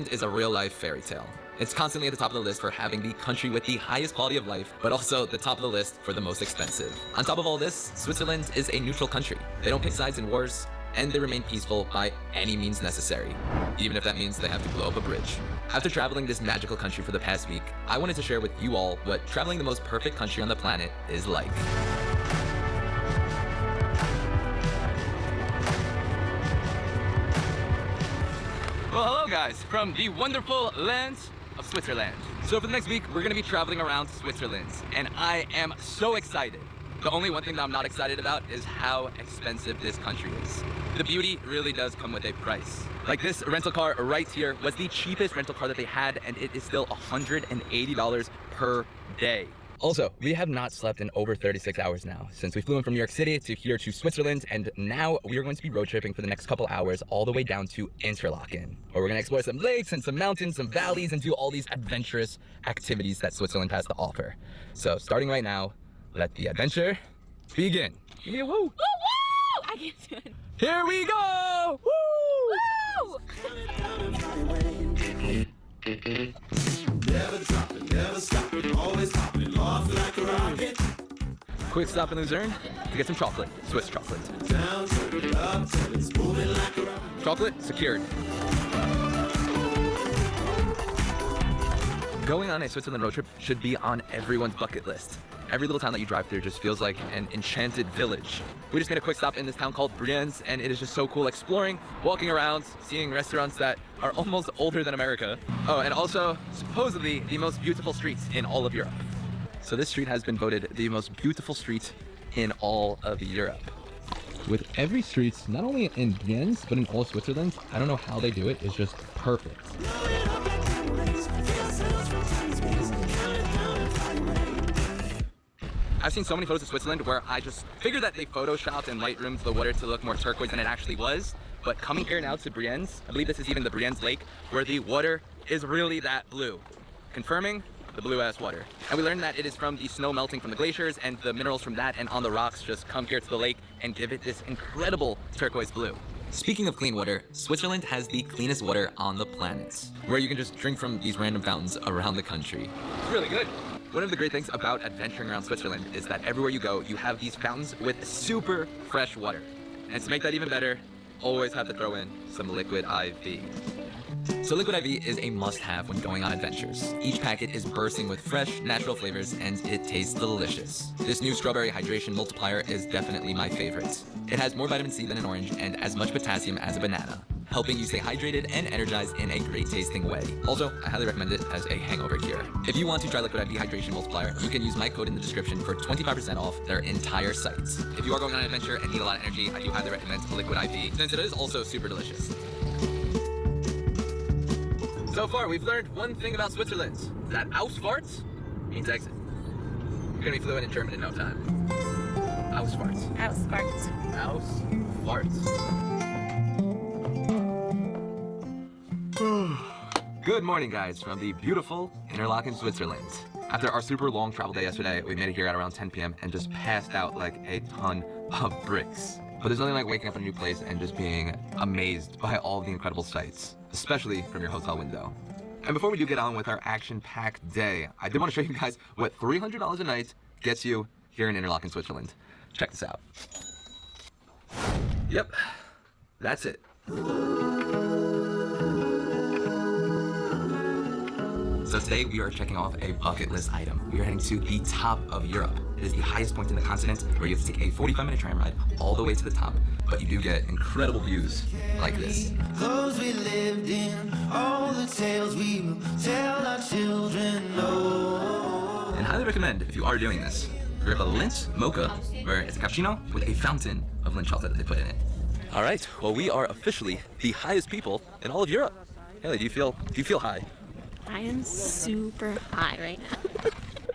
is a real-life fairy tale. It's constantly at the top of the list for having the country with the highest quality of life, but also the top of the list for the most expensive. On top of all this, Switzerland is a neutral country. They don't pick sides in wars, and they remain peaceful by any means necessary, even if that means they have to blow up a bridge. After traveling this magical country for the past week, I wanted to share with you all what traveling the most perfect country on the planet is like. Well, hello guys, from the wonderful land of Switzerland. So for the next week, we're gonna be traveling around Switzerland, and I am so excited. The only one thing that I'm not excited about is how expensive this country is. The beauty really does come with a price. Like this rental car right here was the cheapest rental car that they had, and it is still $180 per day. Also, we have not slept in over 36 hours now, since we flew in from New York City to here to Switzerland, and now we are going to be road tripping for the next couple hours all the way down to Interlaken, where we're gonna explore some lakes and some mountains, some valleys, and do all these adventurous activities that Switzerland has to offer. So starting right now, let the adventure begin. Give me a woo! Woo woo! I can't do it. Here we go! Woo! Woo! Never dropping, never stopping, always popping off like a rocket. Quick stop in Luzerne to get some chocolate, Swiss chocolate. Down, turn it up, till it's moving like a rocket. Chocolate secured. Going on a Switzerland road trip should be on everyone's bucket list. Every little town that you drive through just feels like an enchanted village. We just made a quick stop in this town called Brienz, and it is just so cool exploring, walking around, seeing restaurants that are almost older than America. Oh, and also supposedly the most beautiful streets in all of Europe. So this street has been voted the most beautiful street in all of Europe. With every street, not only in Brienz, but in all Switzerland, I don't know how they do it, it's just perfect. I've seen so many photos of Switzerland where I just figured that they photoshopped and lightroomed the water to look more turquoise than it actually was. But coming here now to Brienz, I believe this is even the Brienz Lake, where the water is really that blue. Confirming the blue-ass water. And we learned that it is from the snow melting from the glaciers, and the minerals from that and on the rocks just come here to the lake and give it this incredible turquoise blue. Speaking of clean water, Switzerland has the cleanest water on the planet, where you can just drink from these random fountains around the country. It's really good. One of the great things about adventuring around Switzerland is that everywhere you go, you have these fountains with super fresh water. And to make that even better, always have to throw in some liquid IV. So liquid IV is a must-have when going on adventures. Each packet is bursting with fresh, natural flavors, and it tastes delicious. This new strawberry hydration multiplier is definitely my favorite. It has more vitamin C than an orange and as much potassium as a banana, helping you stay hydrated and energized in a great tasting way. Also, I highly recommend it as a hangover cure. If you want to try Liquid IV Hydration Multiplier, you can use my code in the description for 25% off their entire site. If you are going on an adventure and need a lot of energy, I do highly recommend Liquid IV, since it is also super delicious. So far, we've learned one thing about Switzerland, that Ausfahrt means exit. You're gonna be fluent in German in no time. Ausfahrt. Ausfahrt. Ausfahrt. Good morning, guys, from the beautiful Interlaken, Switzerland. After our super long travel day yesterday, we made it here at around 10 p.m. and just passed out like a ton of bricks. But there's nothing like waking up in a new place and just being amazed by all the incredible sights, especially from your hotel window. And before we do get on with our action-packed day, I did want to show you guys what $300 a night gets you here in Interlaken, Switzerland. Check this out. Yep, that's it. So today we are checking off a bucket list item. We are heading to the top of Europe. It is the highest point in the continent, where you have to take a 45-minute tram ride all the way to the top, but you do get incredible views like this. Clothes we lived in, all the tales we will tell our children know. And highly recommend, if you are doing this, grab a Lindt mocha, where it's a cappuccino with a fountain of Lindt chocolate that they put in it. All right, well, we are officially the highest people in all of Europe. Haley, do you feel high? I am super high right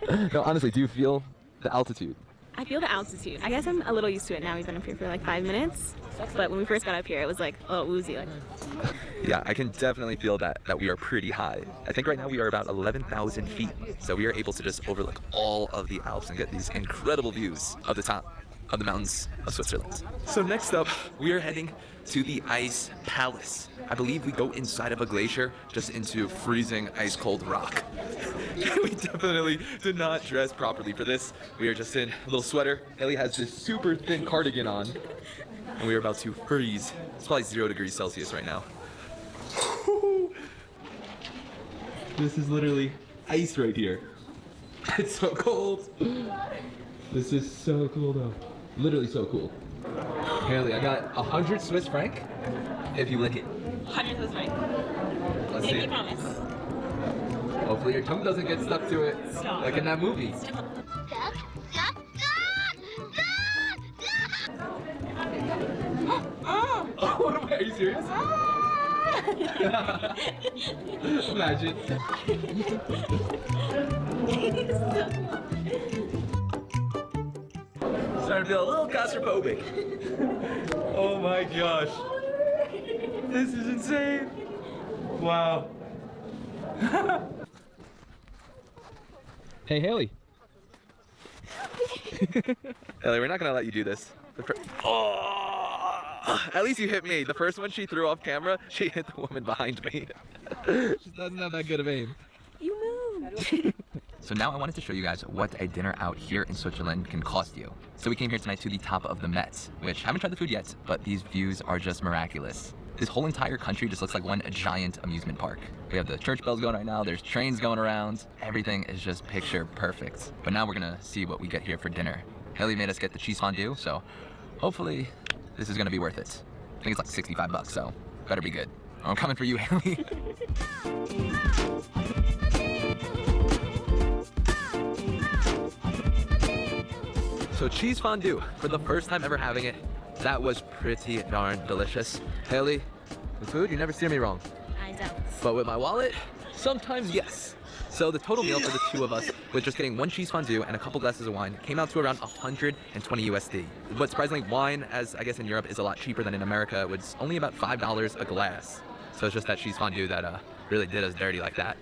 now. No, honestly, do you feel the altitude? I feel the altitude. I guess I'm a little used to it now. We've been up here for like 5 minutes. But when we first got up here, it was like, oh, woozy. Like. Yeah, I can definitely feel that we are pretty high. I think right now we are about 11,000 feet. So we are able to just overlook all of the Alps and get these incredible views of the top. of the mountains of Switzerland. So next up, we are heading to the Ice Palace. I believe we go inside of a glacier, just into freezing ice cold rock. We definitely did not dress properly for this. We are just in a little sweater. Haley has this super thin cardigan on, and we are about to freeze. It's probably 0 degrees Celsius right now. This is literally ice right here. It's so cold. This is so cool though. Literally so cool. Haley, I got 100 Swiss franc if you lick it. 100 Swiss francs. Let's Make see. me promise. Hopefully your tongue doesn't get stuck to it. Stop. Like in that movie. Oh, what am I? Are you serious? Imagine. Starting to feel a little claustrophobic. Oh my gosh. This is insane. Wow. Hey, Haley. Haley, we're not gonna let you do this. Oh, at least you hit me. The first one she threw off camera, she hit the woman behind me. She doesn't have that good of aim. You moved. So now I wanted to show you guys what a dinner out here in Switzerland can cost you. So we came here tonight to the top of the Met, which I haven't tried the food yet, but these views are just miraculous. This whole entire country just looks like one giant amusement park. We have the church bells going right now, there's trains going around. Everything is just picture perfect. But now we're gonna see what we get here for dinner. Haley made us get the cheese fondue, so hopefully this is gonna be worth it. I think it's like 65 bucks, so better be good. I'm coming for you, Haley. So cheese fondue, for the first time ever having it, that was pretty darn delicious. Haley, with food, you never steer me wrong. I don't. But with my wallet, sometimes yes. So the total meal for the two of us, with just getting one cheese fondue and a couple glasses of wine, came out to around 120 USD. But surprisingly, wine, as I guess in Europe, is a lot cheaper than in America. Was only about $5 a glass. So it's just that cheese fondue that really did us dirty like that.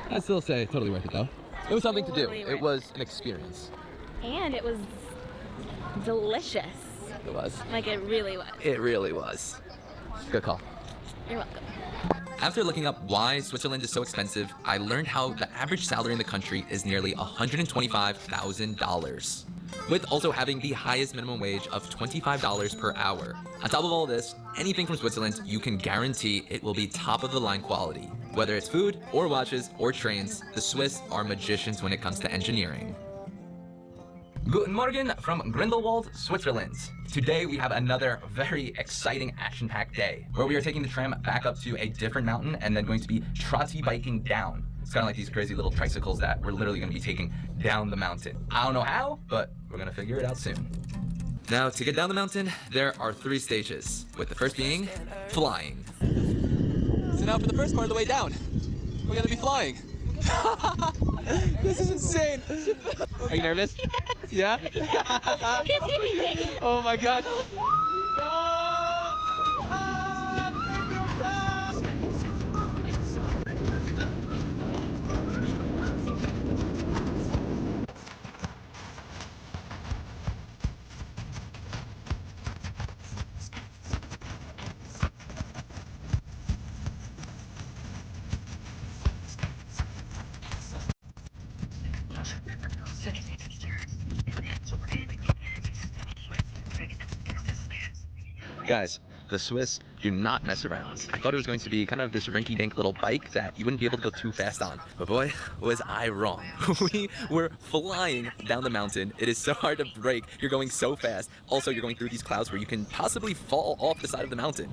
I'd still say totally worth it though. It was something to do. Totally worth It was an experience. And it was delicious. It was. Like it really was. It really was. Good call. You're welcome. After looking up why Switzerland is so expensive, I learned how the average salary in the country is nearly $125,000, with also having the highest minimum wage of $25 per hour. On top of all this, anything from Switzerland, you can guarantee it will be top of the line quality. Whether it's food, or watches, or trains, the Swiss are magicians when it comes to engineering. Guten Morgen from Grindelwald, Switzerland. Today we have another very exciting action-packed day where we are taking the tram back up to a different mountain and then going to be trotty biking down. It's kind of like these crazy little tricycles that we're literally going to be taking down the mountain. I don't know how, but we're going to figure it out soon. Now to get down the mountain, there are 3 stages, with the first being flying. So now for the first part of the way down, we're going to be flying. This is insane. Are you nervous? Yeah? Oh my god. Guys, the Swiss do not mess around. I thought it was going to be kind of this rinky-dink little bike that you wouldn't be able to go too fast on. But boy, was I wrong. We were flying down the mountain. It is so hard to brake. You're going so fast. Also, you're going through these clouds where you can possibly fall off the side of the mountain.